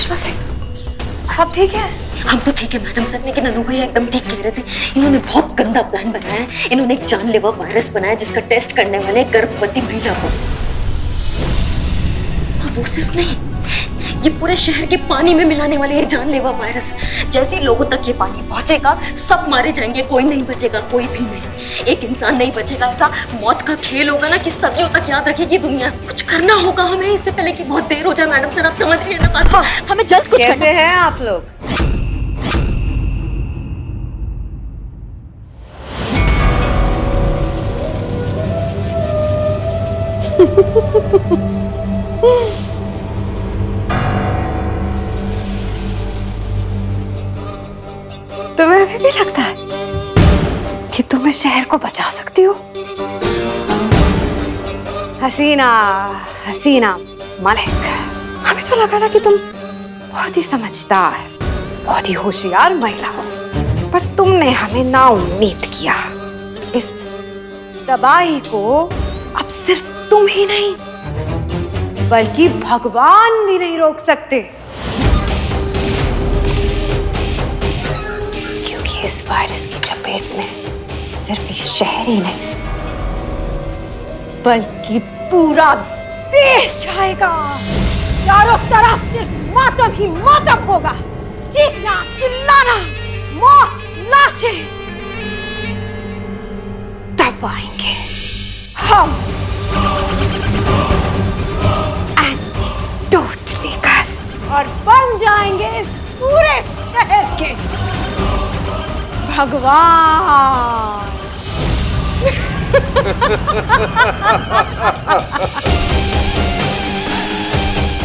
होश में से। अब ठीक है? हम तो ठीक है मैडम सर, लेकिन अनु भैया एकदम ठीक कह रहे थे। इन्होंने बहुत गंदा प्लान बनाया है। इन्होंने एक जानलेवा वायरस बनाया जिसका टेस्ट करने वाले गर्भवती महिला को। और वो सिर्फ नहीं, ये पूरे शहर के पानी में मिलाने वाले ये जानलेवा वायरस। जैसे लोगों तक ये पानी पहुंचेगा सब मारे जाएंगे, कोई नहीं बचेगा, कोई भी नहीं, एक इंसान नहीं बचेगा। ऐसा मौत का खेल होगा ना कि सदियों तक याद रखेगी दुनिया। कुछ करना होगा हमें इससे पहले कि बहुत देर हो जाए। मैडम सर आप समझ रही है ना बात? हाँ, हमें जल्द कुछ कैसे हैं आप लोग? तुम्हें अभी भी लगता है कि तुम इस शहर को बचा सकती हो? हसीना, हसीना मलिक, हमें तो लगा था कि तुम बहुत ही समझदार, बहुत ही होशियार महिला हो, पर तुमने हमें नाउम्मीद किया। इस तबाही को अब सिर्फ तुम ही नहीं बल्कि भगवान भी नहीं रोक सकते, क्योंकि इस वायरस की चपेट में सिर्फ ये शहर ही नहीं बल्कि पूरा देश आएगा। चारों तरफ सिर्फ मातम ही मातम होगा, चीखना चिल्लाना, मौत, लाशें। तब आएंगे हम एंटीडोट लेकर और बन जाएंगे इस पूरे शहर के भगवान।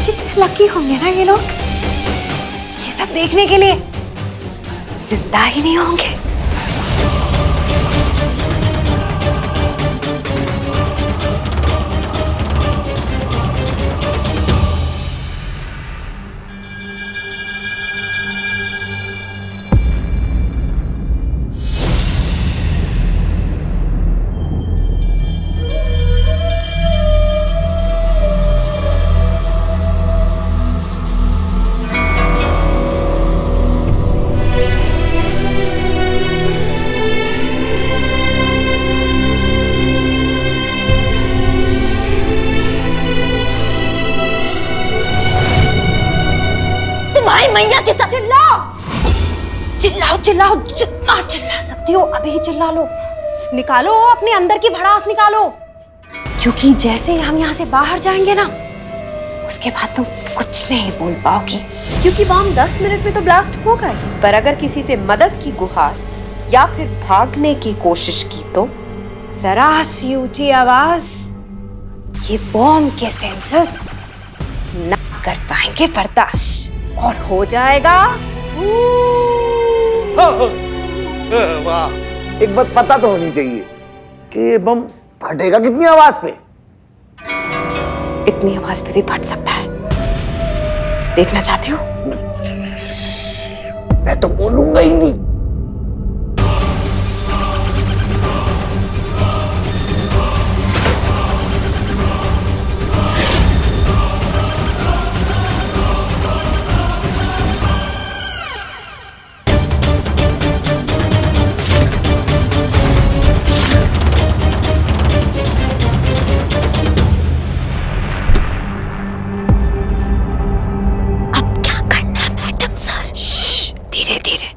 कितने लकी होंगे ना ये लोग, ये सब देखने के लिए जिंदा ही नहीं होंगे। मैया के साथ चिल्लाओ, चिल्लाओ, चिल्लाओ, जितना चिल्ला सकती हो अभी चिल्ला लो। निकालो अपने अंदर की भड़ास निकालो, क्योंकि जैसे ही हम यहाँ से बाहर जाएंगे ना, उसके बाद तुम कुछ नहीं बोल पाओगी, क्योंकि बम 10 मिनट में तो ब्लास्ट होगा ही। पर अगर किसी से मदद की गुहार या फिर भागने की कोशिश की तो जरा सी ऊंची आवाज ये बॉम्ब के सेंसर्स ना कर पाएंगे बर्दाश्त और हो जाएगा। वाह, एक बात पता तो होनी चाहिए कि ये बम फटेगा कितनी आवाज पे? इतनी आवाज पे भी फट सकता है, देखना चाहते हो? मैं तो बोलूंगा ही नहीं।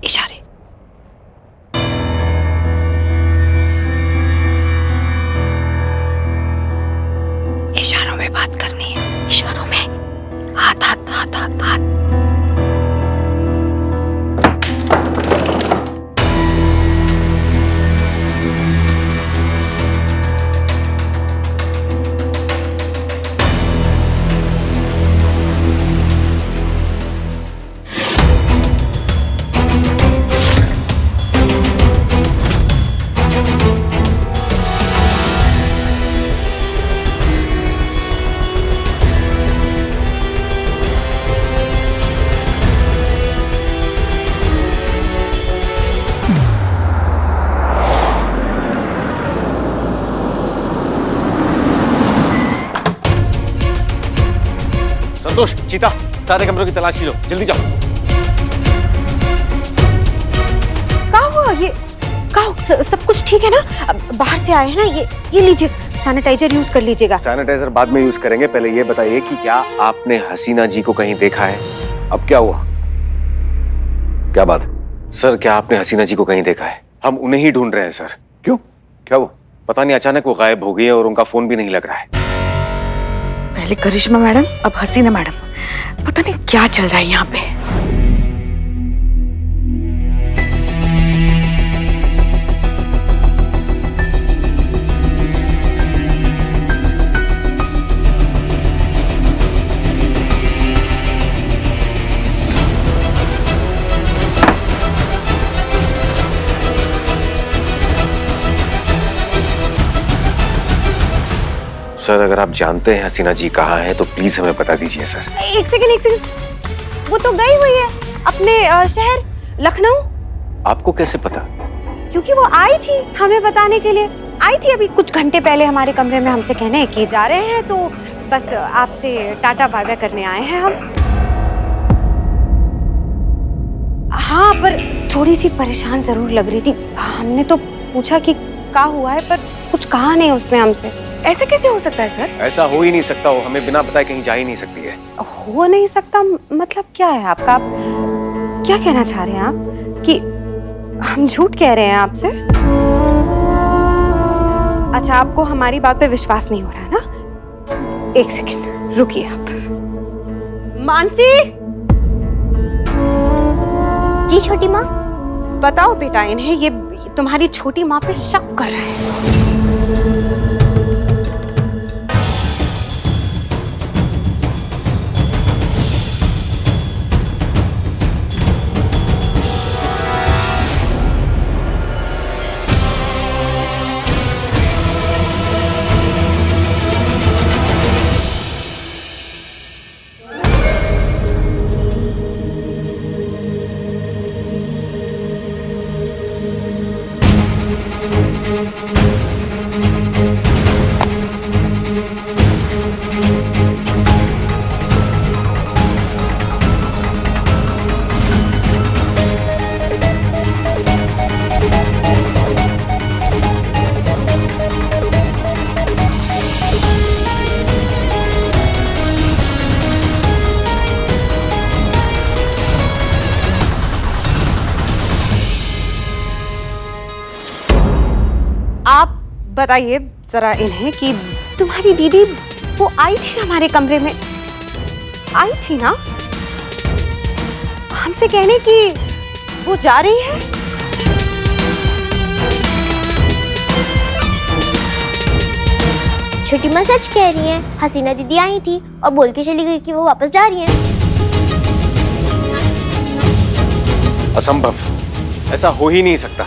इशारे। इशारों में बात करनी है, इशारों में। हाथ हाथ हाथ हाथ हाथ। संतोष, चीता, सारे कमरों की तलाशी लो, जल्दी जाओ। कहाँ हुआ ये? सब कुछ ठीक है ना? अब बाहर से आए हैं ना, ये लीजिए, सैनिटाइजर यूज कर लीजिएगा। सैनिटाइजर बाद में यूज करेंगे, पहले ये बताइए कि क्या आपने हसीना जी को कहीं देखा है? अब क्या हुआ? क्या बात? सर, क्या आपने हसीना जी को कहीं देखा है? हम उन्हें ही ढूंढ रहे हैं सर। क्यों? क्या हुआ? पता नहीं, अचानक वो गायब हो गई है और उनका फोन भी नहीं लग रहा है। पहले करिश्मा मैडम, अब हसीना मैडम। पता नहीं क्या चल रहा है यहाँ पे। सर, अगर आप जानते हैं हसीना जी कहाँ है तो प्लीज हमें बता दीजिए सर। एक सेकंड, वो तो गई हुई है अपने शहर लखनऊ। आपको कैसे पता? क्योंकि वो आई थी हमें बताने के लिए। आई थी अभी कुछ घंटे पहले हमारे कमरे में हमसे कहने कि जा रहे हैं, तो बस आपसे टाटा बाय बाय करने आए हैं हम। हाँ, पर थोड़ी सी परेशान जरूर लग रही थी। हमने तो पूछा कि क्या हुआ है, पर कुछ कहा नहीं उसने हमसे। ऐसा कैसे हो सकता है सर? ऐसा हो ही नहीं सकता, वो हमें बिना बताए कहीं जा ही नहीं सकती है। हो नहीं सकता मतलब क्या है आपका? आप क्या कहना चाह रहे हैं आप कि हम झूठ कह रहे हैं आपसे? अच्छा, आपको हमारी बात पे विश्वास नहीं हो रहा है ना? एक सेकंड रुकिए आप। मानसी जी छोटी माँ। बताओ बेटा, इन्हें ये तुम्हारी छोटी माँ पे शक कर रहे हैं। आप बताइए जरा इन्हें कि तुम्हारी दीदी वो आई थी हमारे कमरे में, आई थी ना हमसे कहने कि वो जा रही है। छोटी माँ सच कह रही है, हसीना दीदी आई थी और बोल के चली गई कि वो वापस जा रही हैं। असंभव, ऐसा हो ही नहीं सकता।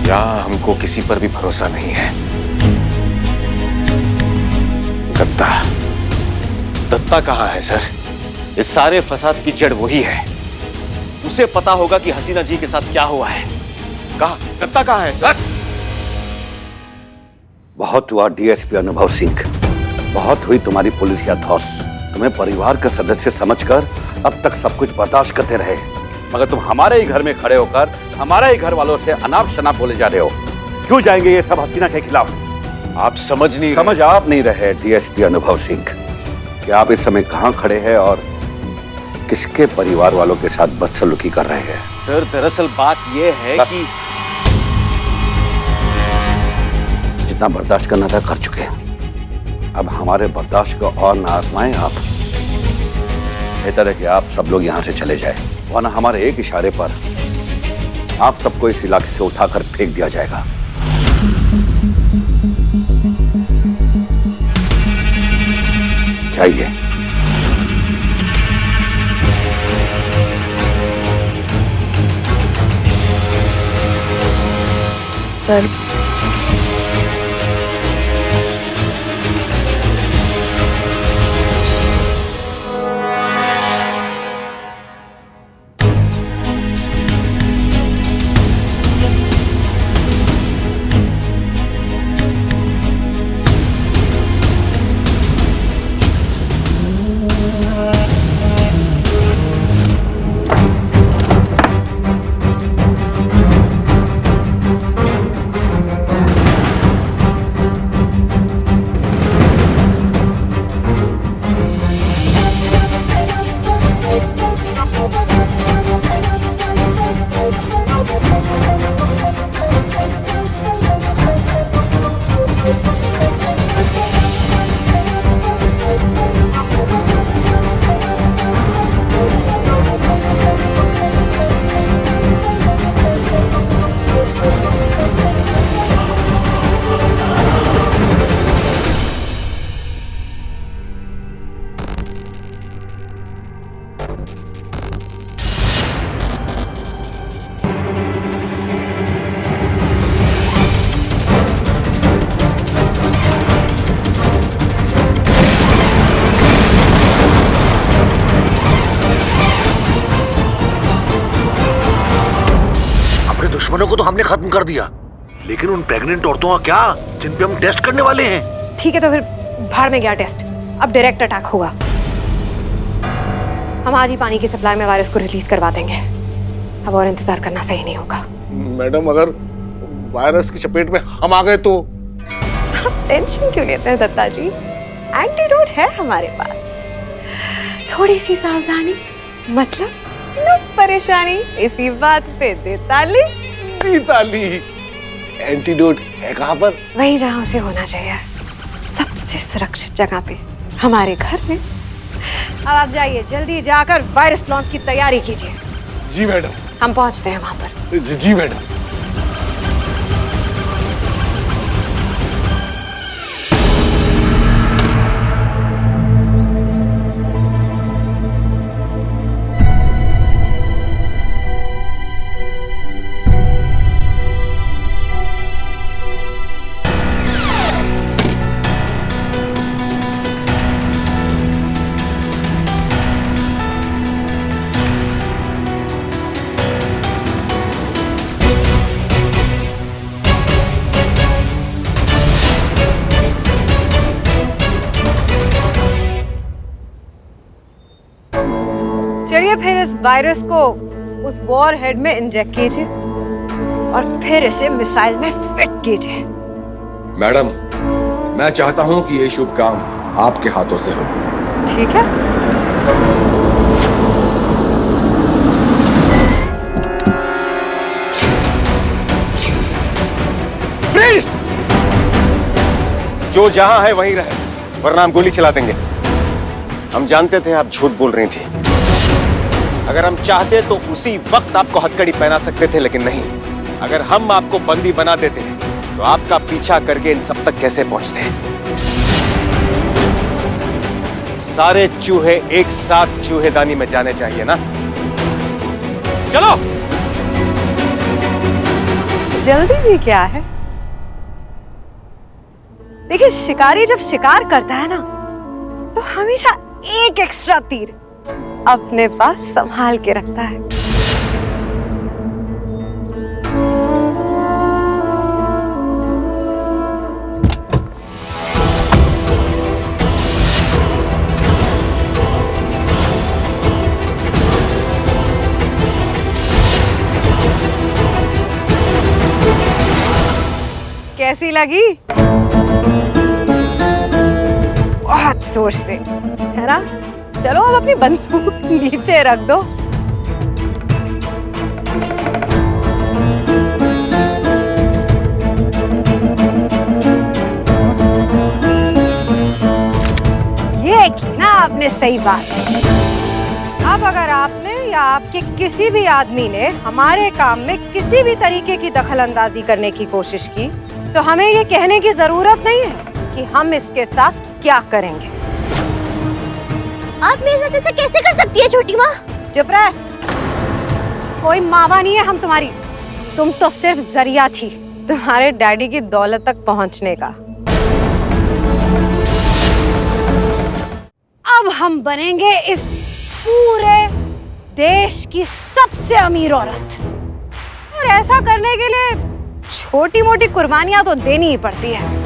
या हमको किसी पर भी भरोसा नहीं है। दत्ता कहाँ है सर? इस सारे फसाद की जड़ वही है। उसे पता होगा कि हसीना जी के साथ क्या हुआ है। कहाँ दत्ता कहाँ है सर? बहुत हुआ डीएसपी अनुभव सिंह, बहुत हुई तुम्हारी पुलिस या धौस। तुम्हें परिवार का सदस्य समझकर अब तक सब कुछ बर्दाश्त करते रहे, मगर तुम हमारे ही घर में खड़े होकर हमारे ही घर वालों से अनाप शनाप बोले जा रहे हो। क्यों जाएंगे ये सब हसीना के खिलाफ? आप समझ आप नहीं रहे डीएसपी अनुभव सिंह कि आप इस समय कहाँ खड़े हैं और किसके परिवार वालों के साथ बदसलूकी कर रहे हैं। सर, दरअसल बात यह है कि जितना बर्दाश्त करना था कर चुके हैं, अब हमारे बर्दाश्त को और ना आजमाएं आप। बेहतर है कि आप सब लोग यहाँ से चले जाएं, वरना हमारे एक इशारे पर आप सबको इस इलाके से उठाकर फेंक दिया जाएगा। चाहिए सर, दुश्मनों को तो हमने खत्म कर दिया, लेकिन उन प्रेग्नेंट औरतों का क्या, जिन पे हम टेस्ट करने वाले हैं? ठीक है तो फिर भाड़ में गया टेस्ट, अब डायरेक्ट अटैक होगा। हम आज ही पानी की सप्लाई में वायरस को रिलीज करवा देंगे। अब और इंतजार करना सही नहीं होगा। मैडम, अगर वायरस की चपेट में हम आ गए तो? टेंशन क्यों लेते हैं दत्ता जी, एंटीडोट है हमारे पास। थोड़ी सी सावधानी मतलब न परेशानी, इसी बात पे दे ताली। ताली। एंटीडोट है कहाँ पर? वहीं जहाँ उसे होना चाहिए, सबसे सुरक्षित जगह पे, हमारे घर में। अब आप जाइए, जल्दी जाकर वायरस लॉन्च की तैयारी कीजिए। जी मैडम। हम पहुंचते हैं वहां पर। जी मैडम। चलिए फिर इस वायरस को उस वॉर हेड में इंजेक्ट कीजिए और फिर इसे मिसाइल में फिट कीजिए। मैडम, मैं चाहता हूं कि ये शुभ काम आपके हाथों से हो। ठीक है। फ्रीज! जो जहां है वहीं रहे, वरना हम गोली चला देंगे। हम जानते थे आप झूठ बोल रही थी। अगर हम चाहते तो उसी वक्त आपको हथकड़ी पहना सकते थे, लेकिन नहीं। अगर हम आपको बंदी बना देते तो आपका पीछा करके इन सब तक कैसे पहुंचते? सारे चूहे एक साथ चूहेदानी में जाने चाहिए ना। चलो। जल्दी भी क्या है? देखिए, शिकारी जब शिकार करता है ना, तो हमेशा एक एक्स्ट्रा तीर अपने पास संभाल के रखता है। कैसी लगी? बहुत जोर से, है ना? चलो अब अपनी बंदूक नीचे रख दो। ये की ना आपने सही बात। अब अगर आपने या आपके किसी भी आदमी ने हमारे काम में किसी भी तरीके की दखलंदाजी करने की कोशिश की, तो हमें ये कहने की जरूरत नहीं है कि हम इसके साथ क्या करेंगे। आप मेरे साथ ऐसा कैसे कर सकती है छोटी माँ? चुप रह। कोई मावा नहीं है हम तुम्हारी। तुम तो सिर्फ जरिया थी तुम्हारे डैडी की दौलत तक पहुंचने का। अब हम बनेंगे इस पूरे देश की सबसे अमीर औरत, और ऐसा करने के लिए छोटी मोटी कुर्बानियां तो देनी ही पड़ती है।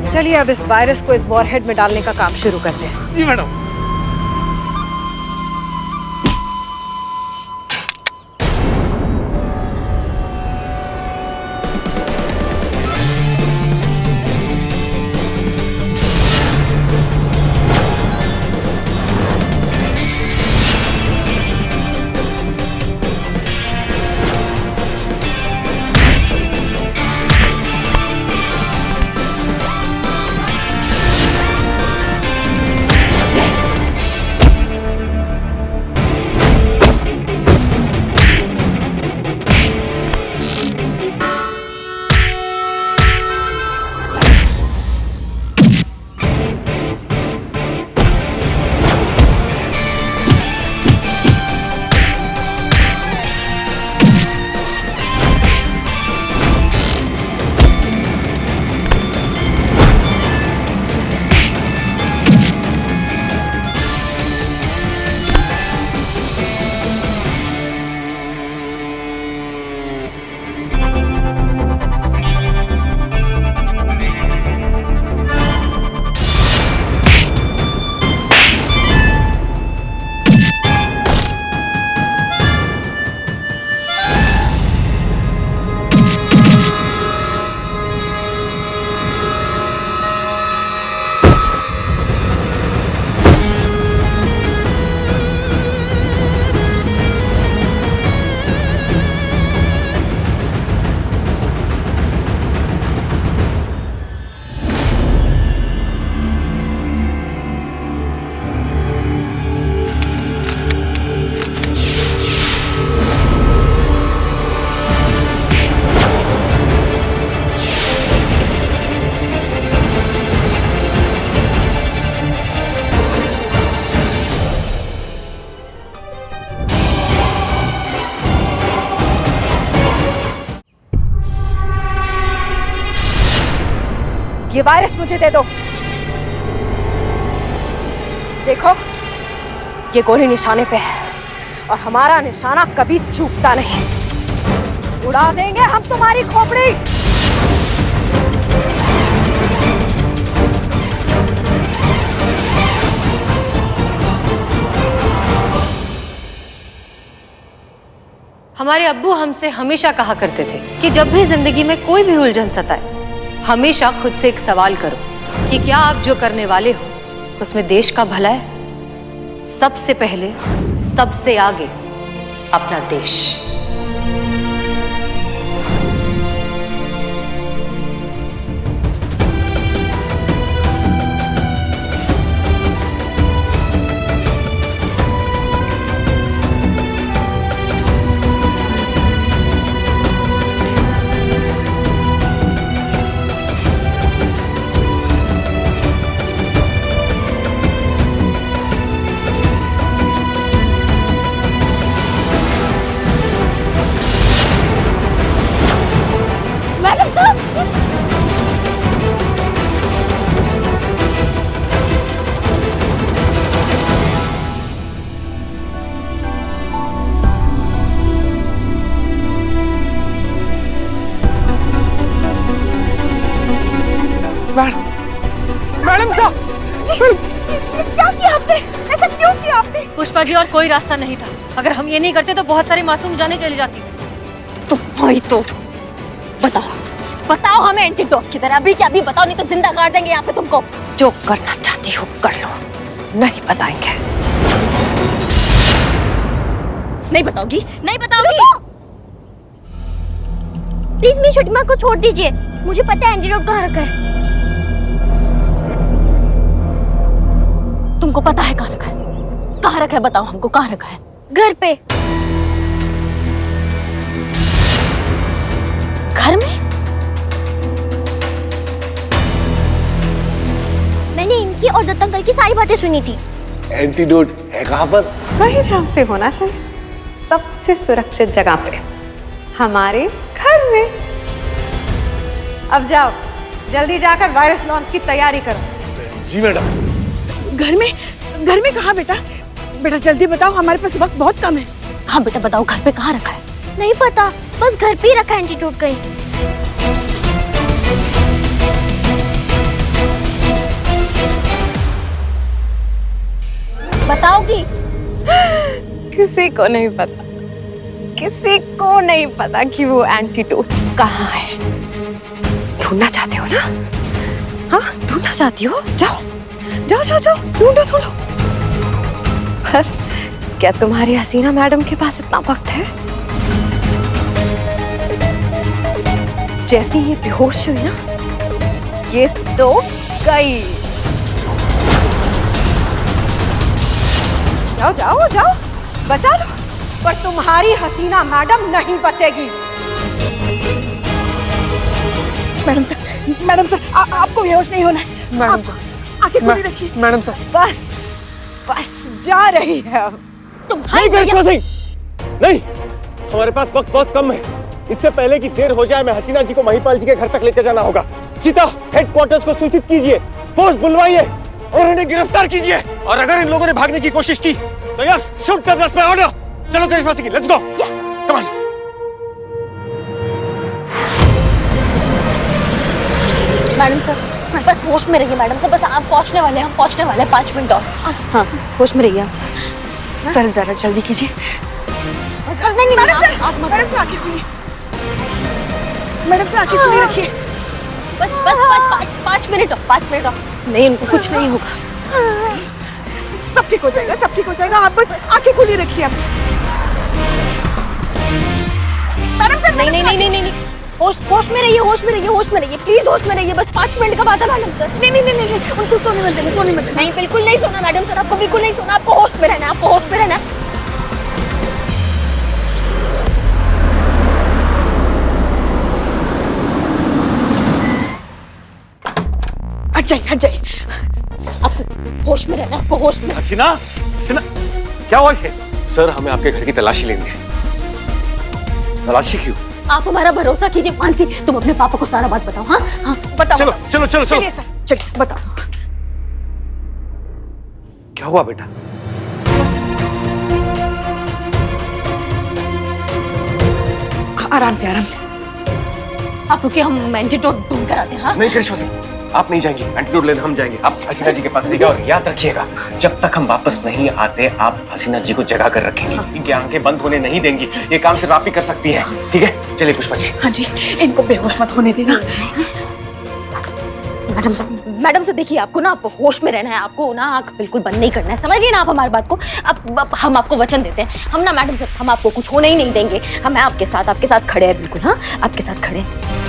चलिए अब इस वायरस को इस वॉरहेड में डालने का काम शुरू करते हैं। जी मैडम। ये वायरस मुझे दे दो। देखो, ये गोली निशाने पे है और हमारा निशाना कभी चूकता नहीं। उड़ा देंगे हम तुम्हारी खोपड़ी। हमारे अब्बू हमसे हमेशा कहा करते थे कि जब भी जिंदगी में कोई भी उलझन सताए, हमेशा खुद से एक सवाल करो कि क्या आप जो करने वाले हो उसमें देश का भला है? सबसे पहले, सबसे आगे अपना देश। मैडम साहब, क्या किया आपने? ऐसा क्यों किया आपने? पुष्पा जी, और कोई रास्ता नहीं था। अगर हम ये नहीं करते तो बहुत सारी मासूम जानें चली जाती। तो भाई तो बताओ हमें एंटीडोट किधर है? अभी क्या अभी बताओ, नहीं तो जिंदा गाड़ देंगे यहाँ पे तुमको। जो करना चाहती हो कर लो, नहीं बताएंगे। नहीं बताओगी? नहीं बताओगी? प्लीज मेरी छोटी माँ को छोड़ दीजिए, मुझे पता है एंटीडोट कहाँ रखा है। तुमको पता है कहाँ रखा है? कहाँ रखा है बताओ हमको, कहाँ रखा है? घर पे। घर में? मैंने इनकी और दत्त अंकल की सारी बातें सुनी थी। एंटीडोट है कहाँ पर? वही जहाँ से होना चाहिए, सबसे सुरक्षित जगह पे, हमारे घर में। अब जाओ, जल्दी जाकर वायरस लॉन्च की तैयारी करो। जी मैडम। घर में कहाँ बेटा? बेटा जल्दी बताओ, हमारे पास वक्त बहुत कम है। हाँ बेटा बताओ, घर पे कहाँ रखा है? नहीं पता, बस घर पे ही रखा है एंटीडोट कहीं। बताओगी? किसी को नहीं पता, किसी को नहीं पता कि वो एंटीडोट कहाँ है। ढूंढना चाहते हो ना? हाँ, ढूंढना चाहती हो? जाओ जाओ जाओ जाओ, ढूंढो ढूंढो। पर क्या तुम्हारी हसीना मैडम के पास इतना वक्त है? जैसी ये बेहोश हुई ना, ये तो गई। जाओ जाओ जाओ, बचा लो, पर तुम्हारी हसीना मैडम नहीं बचेगी। मैडम सर, आपको बेहोश नहीं होना है। मैडम सर, आंखें खुली रखिए। मैडम सर, बस बस जा रही है अब। नहीं करिश्मा सिंह, नहीं, हमारे पास वक्त बहुत कम है। इससे पहले कि देर हो जाए, मैं हसीना जी को महिपाल जी के घर तक लेकर जाना होगा। चिता हेडक्वार्टर्स को सूचित कीजिए, फोर्स बुलवाइए और उन्हें गिरफ्तार कीजिए। और अगर इन लोगों ने भागने की कोशिश की तो यार shoot the blast by order. चलो Karishma Singh, let's go, come on. Madam sir, बस होश में रहिए मैडम सर, बस आप पहुंचने वाले हैं, हम पहुंचने वाले हैं, 5 मिनट और। हाँ, होश में रहिए। सर जरा जल्दी कीजिए। नहीं मैडम सर, मैडम सर आंखें खुली, मैडम सर आंखें खुली रखिए। बस 5 मिनट और, 5 मिनट और। नहीं, उनको कुछ नहीं होगा। सब ठीक हो जाएगा, सब ठीक हो जाएगा, आप बस आंखें खुली रखिए। आप मैडम सर, नहीं नहीं नहीं नहीं नहीं, होश में रहिए, होश में रहिए, होश में रहिए, प्लीज होश में रहिए। बस 5 मिनट का बात है मैडम सर। नहीं नहीं नहीं नहीं, उनको सोने मत देना, सोने मत देना। नहीं, बिल्कुल नहीं सोना मैडम सर, आपको बिल्कुल नहीं सोना, आपको होश में रहना है, आपको होश में रहना है। हट जाइए। आपको होश में रहना, आपको होश में। हसीना, हसीना, क्या हुआ इसे? सर, हमें आपके घर की तलाशी लेनी है। तलाशी क्यों? आप हमारा भरोसा कीजिए मानसी, तुम अपने पापा को सारा बात बताओ। हाँ हाँ बताओ। चलो चलो चलो चलो। चलिए सर, चलिए बता दो। क्या हुआ बेटा? आराम से आराम से। आप रुकिए, हम एंटीडोट ढूंढ कर आते हैं। हाँ नहीं करिश्मा सिंह, आप नहीं जाएंगे, एंटीडोट लेने हम जाएंगे। आप हसीना जी के पास रहिएगा और याद रखिएगा, जब तक हम वापस नहीं आते आप हसीना जी को जगा कर रखेंगे। इनकी आंखें बंद होने नहीं देंगी। ये काम सिर्फ आप ही कर सकती हैं, ठीक है? चलिए पुष्पा जी। हाँ जी, इनको बेहोश मत होने देना। मैडम से देखिए, आपको ना आप होश में रहना है, आपको ना आंख बिल्कुल बंद नहीं करना है, समझ रही ना आप हमारी बात को। अब हम आपको वचन देते हैं, हम ना मैडम से हम आपको कुछ होने ही नहीं देंगे। हम आपके साथ खड़े हैं बिल्कुल। हाँ आपके साथ खड़े हैं।